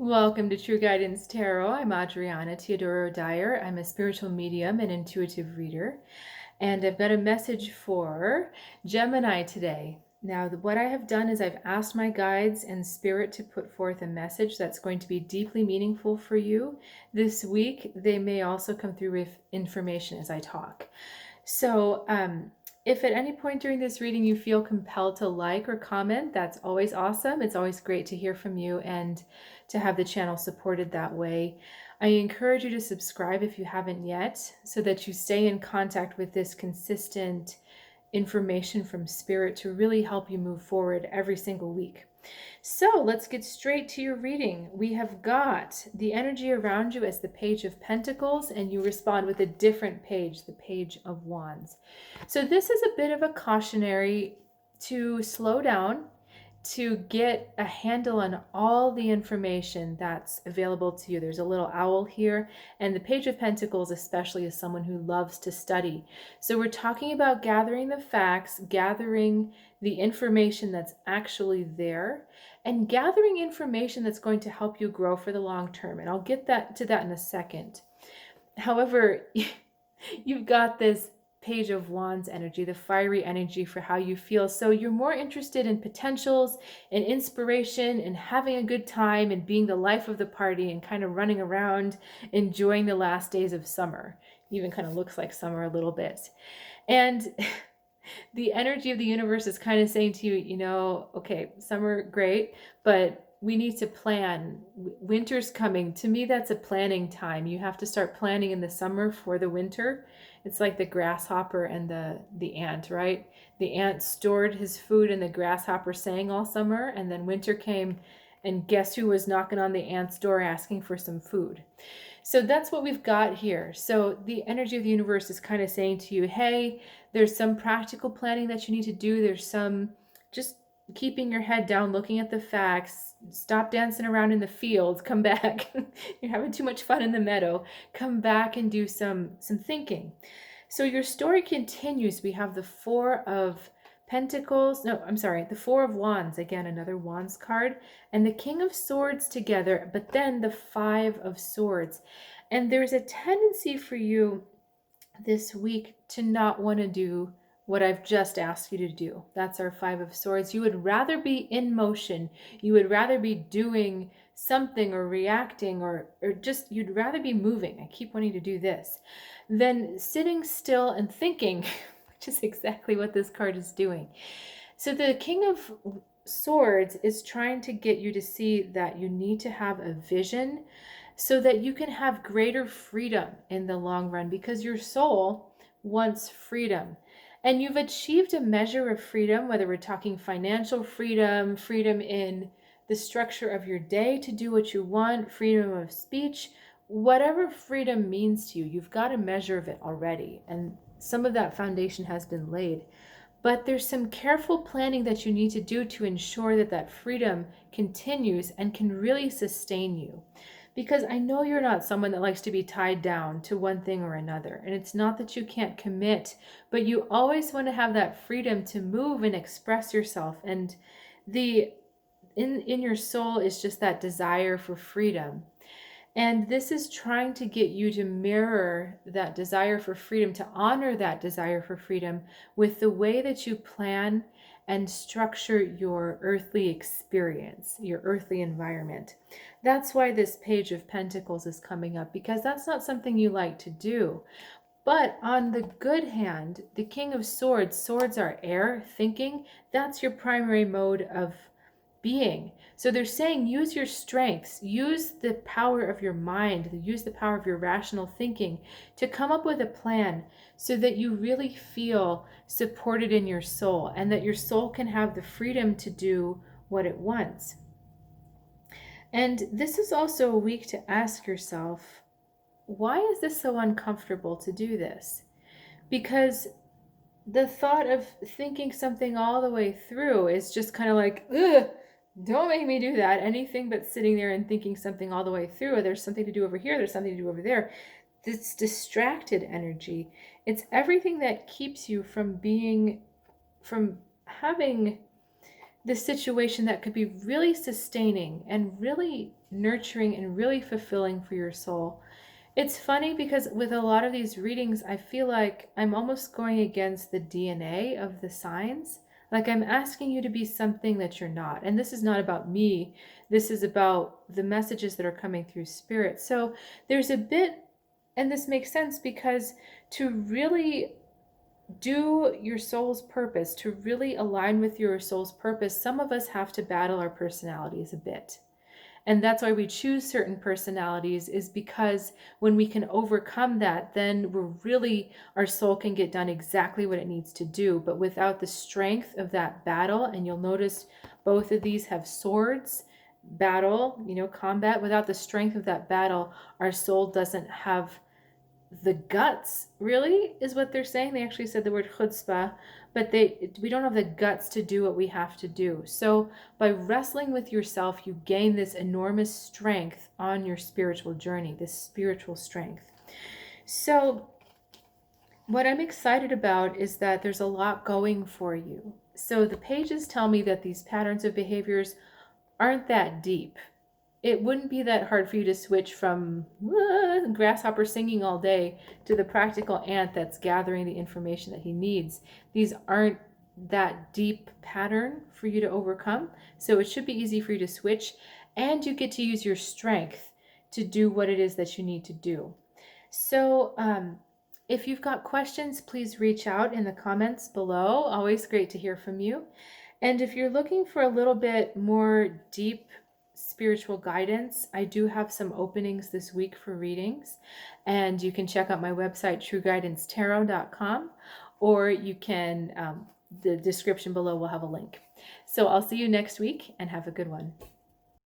Welcome to True Guidance Tarot. I'm Adriana Teodoro-Dier. I'm a spiritual medium and intuitive reader. And I've got a message for Gemini today. Now, what I have done is I've asked my guides and spirit to put forth a message that's going to be deeply meaningful for you this week. They may also come through with information as I talk. So, if at any point during this reading you feel compelled to like or comment, that's always awesome. It's always great to hear from you and to have the channel supported that way. I encourage you to subscribe if you haven't yet, so that you stay in contact with this consistent information from Spirit to really help you move forward every single week. So let's get straight to your reading. We have got the energy around you as the Page of Pentacles, and you respond with a different page, the Page of Wands. So this is a bit of a cautionary to slow down, to get a handle on all the information that's available to you. There's a little owl here, and the Page of Pentacles especially is someone who loves to study. So we're talking about gathering the facts, gathering the information that's actually there, and gathering information that's going to help you grow for the long term. And I'll get to that in a second. However, you've got this Page of Wands energy, the fiery energy for how you feel. So you're more interested in potentials and inspiration and having a good time and being the life of the party and kind of running around enjoying the last days of summer. Even kind of looks like summer a little bit. And the energy of the universe is kind of saying to you, okay, summer, great, but we need to plan. Winter's coming. To me, that's a planning time. You have to start planning in the summer for the winter. It's like the grasshopper and the ant, right? The ant stored his food and the grasshopper sang all summer, and then winter came, and guess who was knocking on the ant's door asking for some food? So that's what we've got here. So the energy of the universe is kind of saying to you, hey, there's some practical planning that you need to do. There's some just keeping your head down, looking at the facts. Stop dancing around in the field. Come back. You're having too much fun in the meadow. Come back and do some thinking. So your story continues. We have the Four of Pentacles. No, I'm sorry. The Four of Wands. Again, another Wands card. And the King of Swords together. But then the Five of Swords. And there's a tendency for you this week to not want to do what I've just asked you to do. That's our Five of Swords. You would rather be in motion. You would rather be doing something or reacting or just you'd rather be moving. I keep wanting to do this than sitting still and thinking, which is exactly what this card is doing. So the King of Swords is trying to get you to see that you need to have a vision so that you can have greater freedom in the long run, because your soul wants freedom. And you've achieved a measure of freedom, whether we're talking financial freedom, freedom in the structure of your day to do what you want, freedom of speech, whatever freedom means to you, you've got a measure of it already. And some of that foundation has been laid. But there's some careful planning that you need to do to ensure that that freedom continues and can really sustain you. Because I know you're not someone that likes to be tied down to one thing or another. And it's not that you can't commit, but you always want to have that freedom to move and express yourself. And in your soul is just that desire for freedom. And this is trying to get you to mirror that desire for freedom, to honor that desire for freedom with the way that you plan and structure your earthly experience, your earthly environment. That's why this Page of Pentacles is coming up, because that's not something you like to do. But on the good hand, the King of Swords, swords are air, thinking, that's your primary mode of being. So they're saying use your strengths, use the power of your mind, use the power of your rational thinking to come up with a plan so that you really feel supported in your soul and that your soul can have the freedom to do what it wants. And this is also a week to ask yourself, why is this so uncomfortable to do this? Because the thought of thinking something all the way through is just kind of like, ugh, don't make me do that. Anything but sitting there and thinking something all the way through. There's something to do over here. There's something to do over there. It's distracted energy. It's everything that keeps you from having this situation that could be really sustaining and really nurturing and really fulfilling for your soul. It's funny because with a lot of these readings, I feel like I'm almost going against the DNA of the signs. Like I'm asking you to be something that you're not. And this is not about me. This is about the messages that are coming through spirit. So there's a bit, and this makes sense because to really do your soul's purpose, to really align with your soul's purpose, some of us have to battle our personalities a bit. And that's why we choose certain personalities, is because when we can overcome that, then we're really, our soul can get done exactly what it needs to do. But without the strength of that battle, and you'll notice both of these have swords, battle, combat. Without the strength of that battle, our soul doesn't have the guts, really, is what they're saying. They actually said the word chutzpah, but we don't have the guts to do what we have to do. So by wrestling with yourself, you gain this enormous strength on your spiritual journey, this spiritual strength. So what I'm excited about is that there's a lot going for you. So the pages tell me that these patterns of behaviors aren't that deep. It wouldn't be that hard for you to switch from grasshopper singing all day to the practical ant that's gathering the information that he needs. These aren't that deep pattern for you to overcome, so it should be easy for you to switch, and you get to use your strength to do what it is that you need to do. So if you've got questions, please reach out in the comments below. Always great to hear from you. And if you're looking for a little bit more deep spiritual guidance, I do have some openings this week for readings, and you can check out my website trueguidancetarot.com, or you can the description below will have a link. So I'll see you next week, and have a good one.